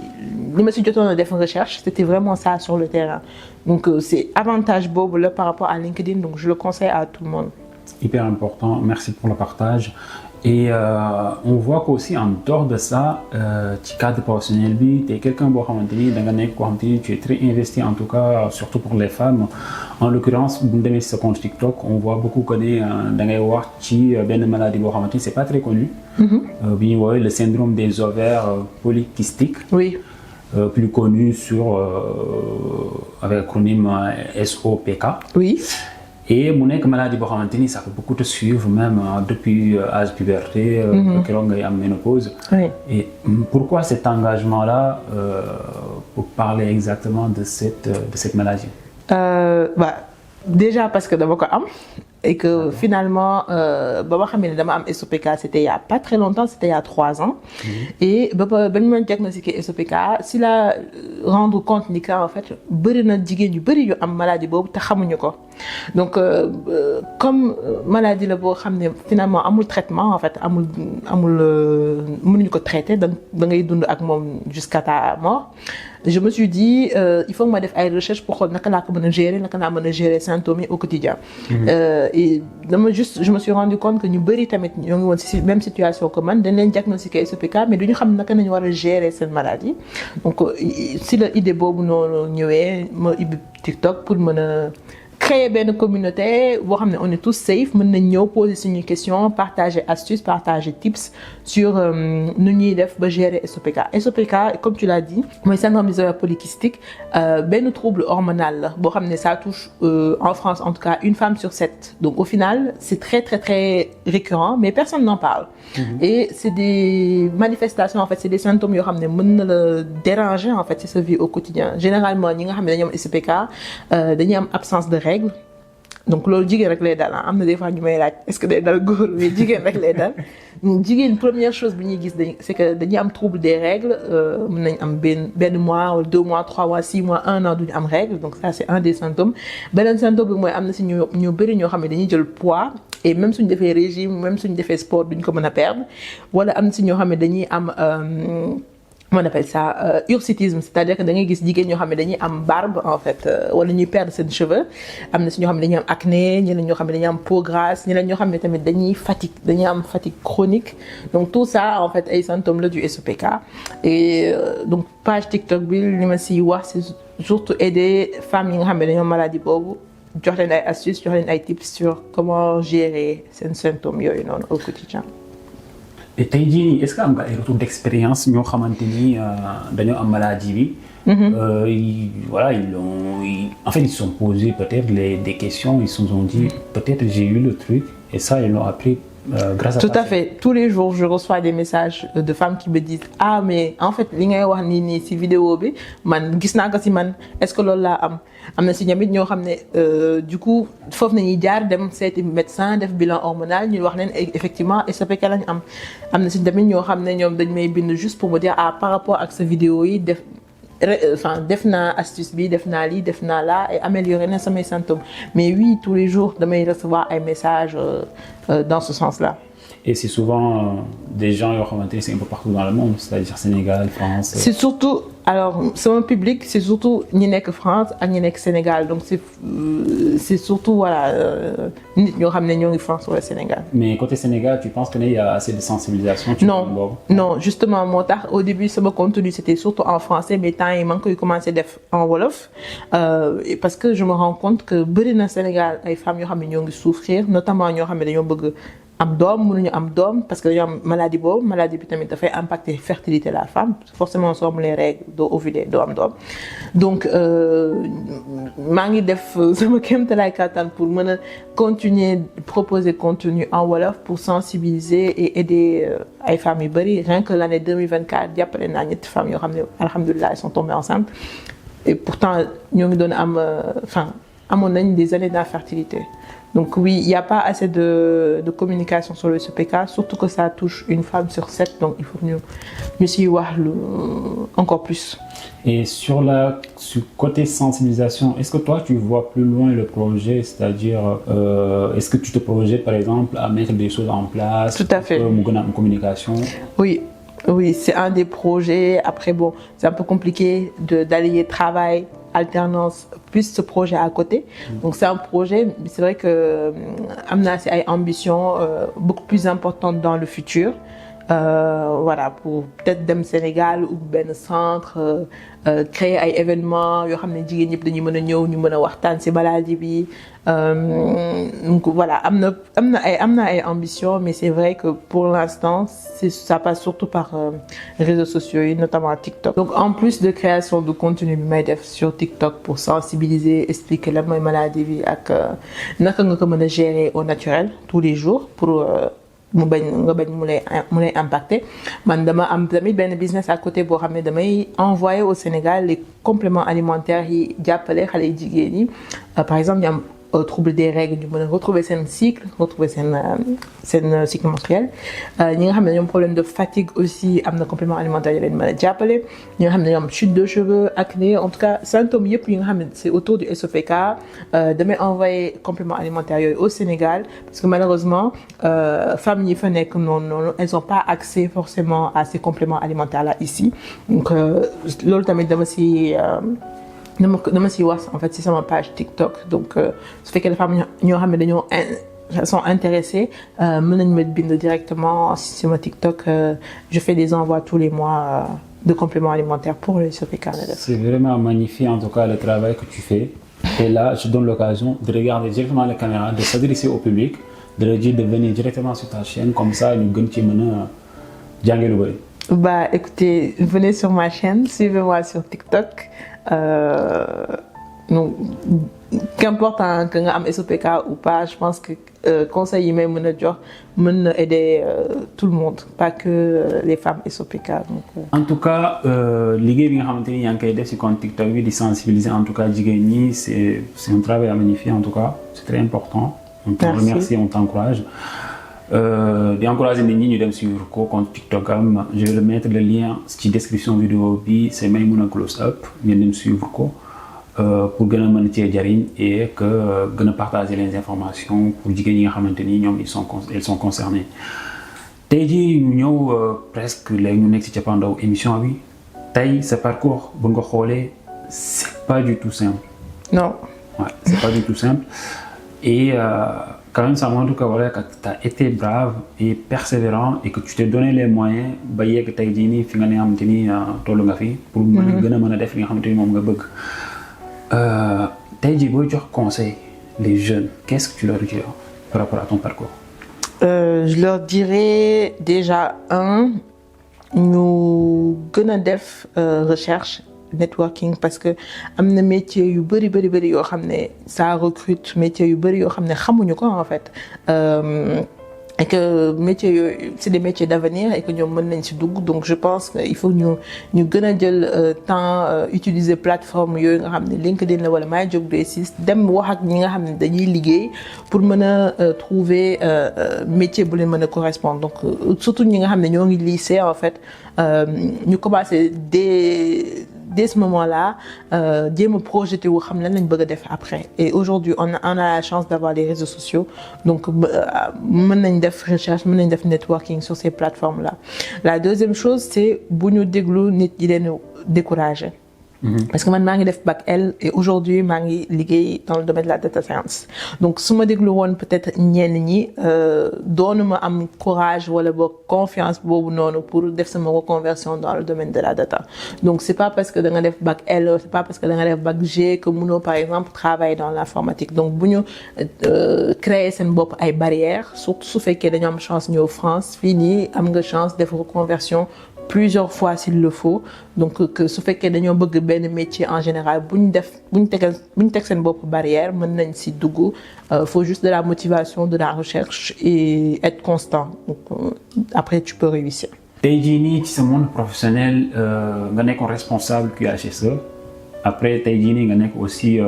jotoon a def recherche c'était vraiment ça sur le terrain donc c'est avantage boobu là par rapport à LinkedIn donc je le conseille à tout le monde. Hyper important, merci pour le partage. Et on voit qu'aussi en dehors de ça ci cadre professionnel bi t'es quelqu'un boo xamante ni da nga nekk koo xamante ni tu es très investi en tout cas surtout pour les femmes en l'occurrence bu ñu demee ci sa compte TikTok on voit beaucoup que ne da ngay wax ci benn maladie boo xamante ni c'est pas très connu bi ñuy woowee le syndrome des ovaires polykystiques. Oui. Plus connu avec l'acronyme SOPK. Oui. et mu nekk maladie boo xamante ni ça peut beaucoup te suivre même depuis âge puberté keroog ngay am ménopause. Oui. Et pourquoi cet engagement-là pour parler exactement de cette maladie? Déjà parce que dama ko am et que finalement ba ma xamee ne dama am SOPK c'était il y a pas très longtemps, c'était il y a 3 ans. Et ba ñu ma diagnostiqué SOPK si la rendre compte ni que en fait bëri na jigéen yu bëri yu am maladie boobu te xamuñu ko. Donc comme maladie la boo xam ne finalement amul traitement en fait amul mënuñu ko traiter da ngay dund ak moom jusqu'à ta mort. Je me suis dit il faut que ma def ay recherche pour xool naka laa ko mën a gérer naka laa mën a gérer symptômes yi au quotidien. Et je me suis rendu compte que ñu bëri tamit ñoo ngi woon ci même situation que man dañ leen diagnostiqué SOPK mais duñu xam naka nañu war a gérer seen maladie. Donc si la idée boobu noonu ñëwee ma ubbi TikTok pour mën a créer benn communauté boo xam ne on est tous safe mën nañ ñëw poser suñuy questions partager astuces partager tips sur nu ñuy def ba gérer SOPK. SOPK comme tu l'as dit mooy syndrome des ovaires polykystiques benn trouble hormonal la boo xam ne ça touche en France en tout cas 1 femme sur 7. Donc au final c'est très très très récurrent mais personne n'en parle. Et c'est des manifestations en fait c'est des symptômes yoo xam ne mën na la déranger en fait ci sa vie au quotidien. Généralement ñi nga xam ne dañoo am SOPK dañuy am absence de règles. Donc loolu jigéen rek lay dal am na des fois ñu may laaj est-ce que day dal góor mais jigéen rek lay dal jigéen première chose bi ñuy gis c'est que dañuy am trouble des règles mën nañ am benn mois wala 2 mois 3 mois 6 mois 1 an duñu am règle donc ça c'est un des symptômes. Beneen symptôme bi mooy am na si ñu bëri ñoo xam ne dañuy jël poids et même suñu defee régime même suñu defee sport duñ ko mën a perdre wala am na si ñoo xam ne dañuy am on appelle ça hirsutisme, c'est-à-dire que da ngay gis jigéen ñoo xam ne dañuy am barbe en fait wala ñuy perdre seen cheveux am na si ñoo xam ne dañuy am acné ñeneen ñoo xam ne dañuy am peau grasse ñeneen ñoo xam ne tamit dañuy am fatigue chronique. Donc tout ça en fait ay symptômes la du SOPK. Et donc page TikTok bi li ma si wax c'est surtout aider femmes yi nga xam ne dañoo maladie boobu jox leen ay astuces jox leen ay tips sur comment gérer seen symptômes yooyu noonu au quotidien. Et tey jii nii est-ce que am nga ay retour d'expérience ñoo xamante ni dañoo am maladie bi. Voilà en fait ils se sont posés peut-être des questions ils se sont dit peut-être j'ai eu le truc et ça ils l'ont appris grâce à tout à fait. Tous les jours je reçois des messages de femmes qui me disent ah mais en fait li ngay wax nii ci vidéo bi man gis naa ko ci man est-ce que loolu laa am na ci ñamit ñoo xam ne du coup foofu nañuy jaar dem seeti médecin def bilan hormonal ñu wax leen effectivement SOPK lañu am na ci tamit ñoo xam ne ñoom dañ may bind juste pour me dire ah par rapport ak sa vidéo yi def naa astuce bi def naa lii def naa là et améliorer na samay symptômes mais oui tous les jours damay recevoir ay messages dans ce sens-là. Et c'est souvent des gens yoo xamante ni c'est un peu partout dans le monde c'est-à-dire Sénégal France. C'est surtout alors sama public c'est surtout ñi nekk France ak ñi nekk Sénégal donc c'est surtout voilà nit ñoo xam ne ñoo ngi France wala Sénégal. Mais côté Sénégal tu penses que il y a assez de sensibilisation. Non justement moo tax au début sama contenu c'était surtout en français mais temps yi maa ngi koy commencer def en wolof parce que je me rends compte que bëri na Sénégal ay femmes yoo xam ne ñoo ngi souffrir notamment ñoo xam ne dañoo bëgg. am doom mënuñu am doom parce que dañoo am maladie boobu maladie bi tamit dafay impacter fertilité de la femme forcément soo amulee règle doo ovuler doo am doom donc maa ngi def sama kéemtalaay kàttan pour mën a continuer proposer contenu en wolof pour sensibiliser et aider ay femmes yu bari rien que l'année 2024 jàppale naa ñetti femmes yoo xam ne alhamdulilah elles sont tombées enceintes et pourtant ñoo ngi doon amoon nañ des années d'infertilité. Donc oui, il n'y a pas assez de communication sur le SOPK, surtout que ça touche 1 femme sur 7, donc il faut mieux s'y voir encore plus. Et sur côté sensibilisation, est-ce que toi tu vois plus loin le projet, c'est-à-dire est-ce que tu te projettes par exemple à mettre des choses en place? Tout à fait. Mu gën a am communication. Oui, c'est un des projets. Après bon, c'est un peu compliqué d'allier travail, alternance plus ce projet à côté. Donc c'est un projet, c'est vrai que am naa ci ay ambitions beaucoup plus importantes dans le futur voilà pour peut-être dem Sénégal ou benn centre créer ay événements yoo xam ne jigéen ñëpp dañuy mën a ñëw ñu mën a waxtaan ci maladie bi donc voilà am na ay ambitions mais c'est vrai que pour l'instant ça passe surtout par réseaux sociaux yi notamment TikTok. Donc en plus de création de contenu bi may def sur TikTok pour sensibiliser expliquer lan mooy maladie bi ak naka nga ko mën a gérer au naturel tous les jours pour mu lay impacter man dama am tamit benn business à côté boo xam ne damay envoyer au Sénégal les compléments alimentaires yi jàppale xale yi jigéen yi par exemple ñu am trouble des règles ñu mën a retrouver seen cycle retrouver seen cycle menstruel ñi nga xam ne ñoom problème de fatigue aussi am na complément alimentaire yi leen mën a jàppale ñi nga xam ne ñoom chute de cheveux acné en tout cas symptômes yëpp yi nga xam ne c'est autour du SOPK damay envoyer complément alimentaire yooyu au Sénégal parce que malheureusement femmes yi fa nekk noonu elles ont pas accès forcément à ces compléments alimentaires là ici donc loolu tamit dama si wax en fait c'est sur ma page TikTok donc su fekkee dafa am ñoo xam ne dañoo sont intéressés mën nañu ma bind directement sur ma TikTok je fais des envois tous les mois de compléments alimentaires pour le SOPK. C'est vraiment magnifique en tout cas le travail que tu fais et là je donne l'occasion de regarder directement la caméra de s'adresser au public de leur dire de venir directement sur ta chaîne comme ça ñu gën ci mën a jànge lu bari. Bah écoutez, venez sur ma chaîne, suivez-moi sur TikTok. Donc, qu'importe que nga am SOPK ou pas, je pense que conseil yi may mën a jox mën na aider tout le monde, pas que les femmes SOPK. Donc, En tout cas, liggéey bi nga xamante ni yaa ngi koy def ci compte TikTok bi di sensibiliser en tout cas jigéen ñi c'est un travail à magnifier en tout cas, c'est très important. On te remercie, on t'encourage. Di encourager nit ñi ñu dem suivre ko compte TikTok am je vais mettre le lien ci description vidéo bi c'est Maïmouna Close Up ngeen dem suivre ko pour gën a mën cee jariñ et que gën a partager les informations pour jigéen ñi nga xamante ni ñoom elles sont concernées. Tey jii ñu ñëw presque léegi ñu nekk ci cappaandaw émission bi tey sa parcours bu nga xoolee c'est pas du tout simple. Non. Ouais, c'est pas du tout simple et quand même ça montre que voilà que tu as été brave et persévérant et que tu t'es donné les moyens ba yegg tey jii nii fi nga ne xamante ni tollu nga fi pour mën a gën a mën a def li nga xamante ni moom nga bëgg tey jii booy jox conseil les jeunes qu'est-ce que tu leur dirais par rapport à ton parcours? Je leur dirais déjà ñu gën a def recherche networking parce que am na métier yu bari yoo xam ne ça recrute métier yu bari yoo xam ne xamuñu ko en fait et que métiers yooyu c'est des métiers d'avenir et que ñoom mën nañ ci dugg donc je pense que il faut ñu gën a jël temps utiliser plateforme yooyu nga xam ne LinkedIn la wala MyJobBasis dem wax ak ñi nga xam ne dañuy liggéey pour mën a trouver métier bu leen mën a correspondre donc surtout ñi nga xam ne ñoo ngi lycée en fait ñu commencer dès ce moment-là jéem a projeté wu xam lan lañ bëgg a def après et aujourd'hui on a la chance d'avoir les réseaux sociaux donc mën nañ def recherche mën nañ def networking sur ces plateformes-là. La deuxième chose c'est bu ñu déglu nit yi leen décourager. Parce que man maa ngi def bac L et aujourd'hui maa ngi liggéey dans le domaine de la data science donc su ma déglu woon peut-être ñenn ñi doonuma am courage wala boog confiance boobu noonu pour def sama reconversion dans le domaine de la data donc c'est pas parce que da nga def bac L c'est pas parce que da nga def bac G que mënoo par exemple travailler dans l'informatique donc bu ñu créer seen bopp ay barrières surtout su fekkee dañoo am chance ñëw France fii nii am nga chance def reconversion plusieurs fois s'il le faut donc que su fekkee dañoo bëgg benn métier en général bu ñu teg seen bopp barrière mën nañ ci dugg faut juste de la motivation de la recherche et être constant donc après tu peux réussir. Tey jii nii ci sa monde professionnel nga nekkoon responsable QHSE après tey jii nii nga nekk aussi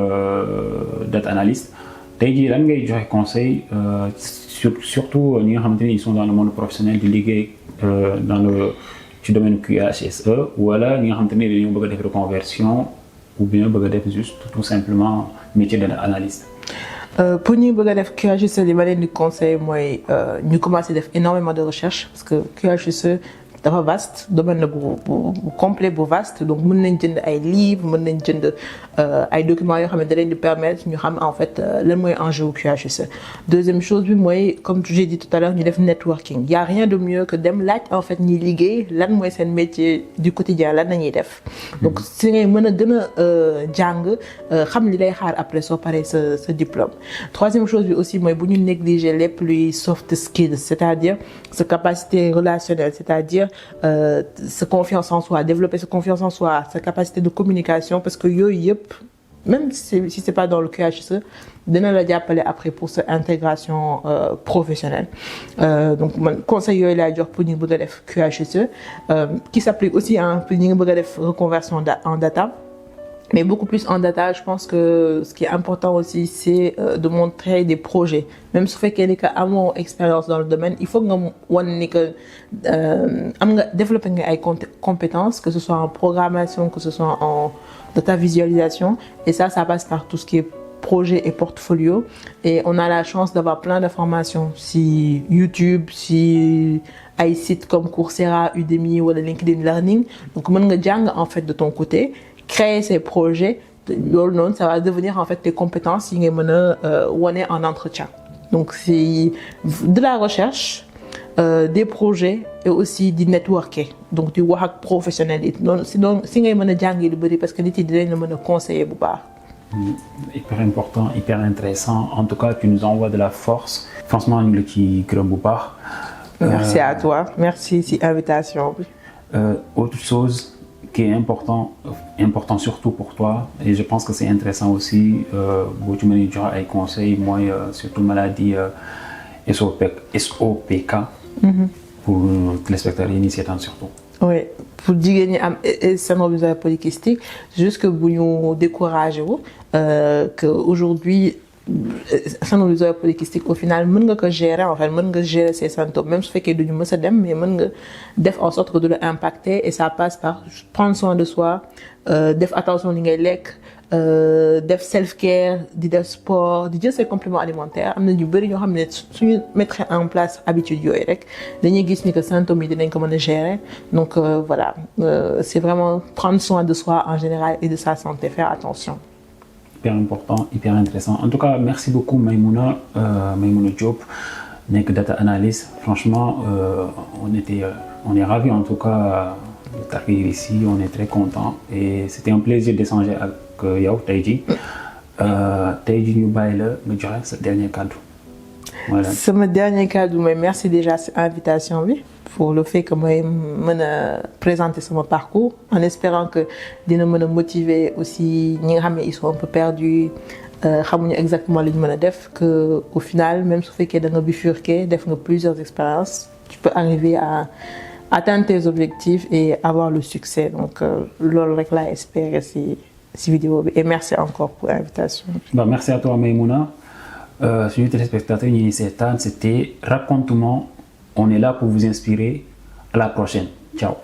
data analyst tey jii lan ngay joxe conseil surtout ñi nga xamante ni ils sont dans le monde professionnel di liggéey dans le ci domaine QHSE wala ñi nga xamante ni dañoo bëgg a def reconversion ou bien bëgg a def juste tout simplement métier d'analyste. Pour ñi bëgg a def QHSE li ma leen di conseil mooy ñu commencer def énormément de recherche parce que QHSE dafa vaste domaine la bu complet bu vaste donc mën nañ jënd ay livres mën nañ jënd ay documents yoo xam ne da leen di permettre ñu xam en fait lan mooy enjeu QHSE. Deuxième chose bi mooy comme j'ai dit tout à l'heure ñu def networking y a rien de mieux que dem laaj en fait ñi liggéey lan mooy seen métier du quotidien lan la ñuy def. Donc si ngay mën a gën a jàng xam li lay xaar après soo paree sa diplôme. Troisième chose bi aussi mooy bu ñu négliger lépp luy soft skills c'est-à-dire sa capacité relationnelle c'est-à-dire sa confiance en soi développer sa confiance en soi sa capacité de communication parce que yooyu yëpp même si c'est pas dans le QHSE dina la jàppale après pour sa intégration professionnelle donc man conseil yooyu laay jox pour ñi bëgg a def QHSE qui s'applique aussi pour ñi nga bëgg a def reconversion en data. Mais beaucoup plus en data, je pense que ce qui est important aussi, c'est de montrer des projets. Même si vous faites qu'il y a une expérience dans le domaine, il faut que vous développiez des compétences, que ce soit en programmation, que ce soit en data visualisation. Et ça passe par tout ce qui est projet et portfolio. Et on a la chance d'avoir plein d'informations si YouTube, si ay sites comme Coursera, Udemy ou LinkedIn Learning. Donc, vous pouvez en fait de ton côté. Créer ces projets, ça va devenir en fait des compétences qui sont en entretien. Donc c'est de la recherche, des projets et aussi du networking. Donc du work professionnel. Sinon, si vous avez parce que vous avez conseiller. Hyper important, hyper intéressant. En tout cas, tu nous envoies de la force. Franchement, nous le Merci à toi. Merci pour l'invitation. Autre chose qui est important surtout pour toi et je pense que c'est intéressant aussi tu me dis ay conseils moi surtout maladie SOPK pour téléspectateurs initiateurs surtout. Oui, pour jigéen ñi am syndrome ovaire polycystique juste que bu ñu décourager que aujourd'hui syndrome ovaire polycystique au final mën nga ko gérer en fait mën nga gérer ces symptômes même su fekkee duñu mës a dem mais mën nga def en sorte que du la impacter et ça passe par prendre soin de soi def attention li ngay lekk def self care di def sport di jël ses compléments alimentaires am na ñu bëri ñoo xam ne suñu mettre en place habitude yooyu rek dañuy gis ni que symptômes yi dinañ ko mën a gérer donc voilà c'est vraiment prendre soin de soi en général et de sa santé faire attention. Hyper important, hyper intéressant. En tout cas, merci beaucoup Maïmouna Diop, nekk data analyst. Franchement, on est ravis en tout cas de t'accueillir ici. On est très contents et c'était un plaisir d'échanger avec yow tey jii. Tey jii ñu bàyyi la nga joxe sa dernier cadeau. Voilà. Sama dernier cadeau mais merci déjà cette invitation bi pour le fait que moi mën a présenter mon parcours en espérant que dina mën a motiver aussi ñi nga xam ne ils sont un peu perdus xamuñu exactement li ñu mën a def que au final même su fekkee da nga bifurquer def nga plusieurs expériences tu peux arriver à atteindre tes objectifs et avoir le succès donc loolu rek laa espérer si vidéo bi et merci encore pour l'invitation. Merci à toi Maïmouna. Suñu téléspectateurs ñi seetaan c'était Raconte-moi. On est là pour vous inspirer. À la prochaine. Ciao.